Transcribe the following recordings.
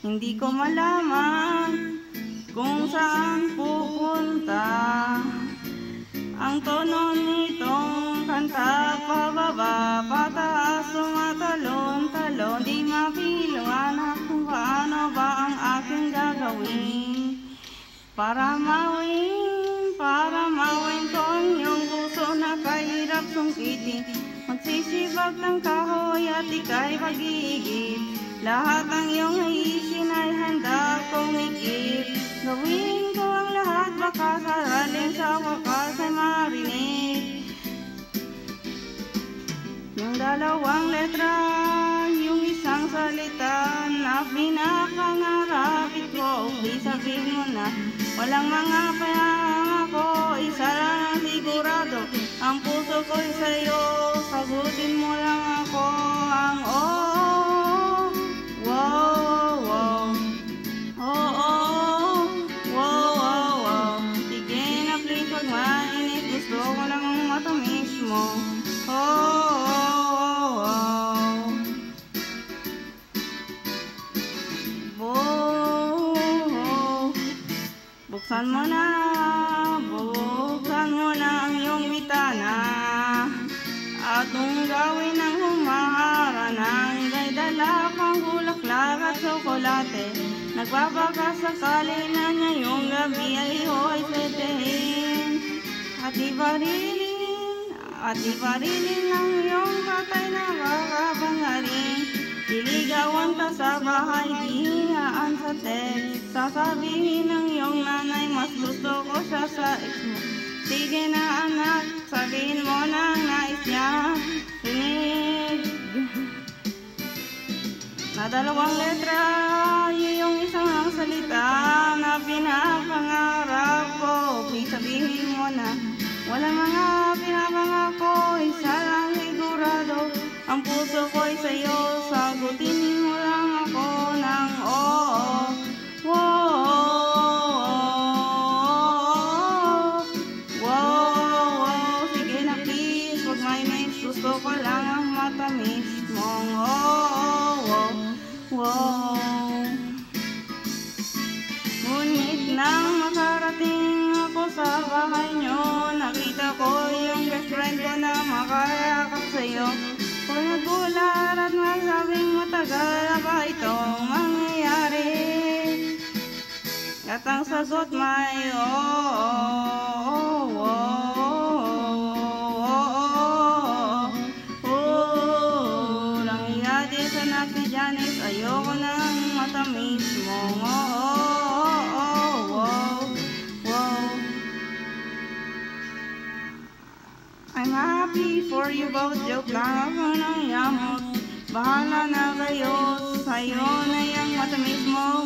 Hindi ko malaman kung saan pupunta ang tono nitong kanta. Pababa, pataas, tumatalon-talon, di mapiliwanag kung paano ba ang aking gagawin para mawin ko ang iyong puso na kahirap sungkitin. Magsisibag ng kahoy at ika'y pag-iigib, lahat ang iyong naisin ay handa kong ikip. Gawin ko ang lahat, baka saraling sa wakas ay marinig yung dalawang letra, yung isang salita na pinapangarap ko. Di sabihin mo na walang mga pangako, isa lang ang sigurado, ang puso ko'y sa'yo. Sagutin mo lang ako ang sige na please, wag mainis, gusto ko lang matamis mo. Buksan mo na ang iyong bitana at kung gawin ang humaharana, ika'y dala pang bulaklak at tsokolate. Nagpapakasakali na ngayong gabi ay ho'y setehin at iparilin ang iyong patay na kakabangarin. Liligawan ka sa bahay, dihiyaan sa text. Sasabihin ng iyong nanay, mas gusto ko siya sa ex mo. Sige na anak, sabihin mo na ang nais niya rinig. Na dalawang letra, yung isang ang salita na pinapangarap ko. Please sabihin mo na walang mga pinapangako, isa lang sigurado, ang puso ko'y sa'yo. Sagutin mo lang ako ng sige na please, wag mainis, gusto ko lang ang matamis mong Ngunit nang makarating ako sa bahay nyo, nakita ko yung best friend ko na makayakap sa'yo. Kung nagulat at masabing matagal na ba itong mangyayari, at ang sagot may lang iyadi sa anak ni Janice, ayoko nang matamis mong I'm happy for you both, joke lang ako ng yamot. Bahala na kayo, sa'yo na yung matamis mo.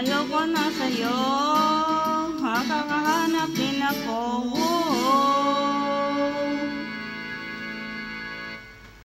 Ayoko na sa'yo, makakahanap din ako.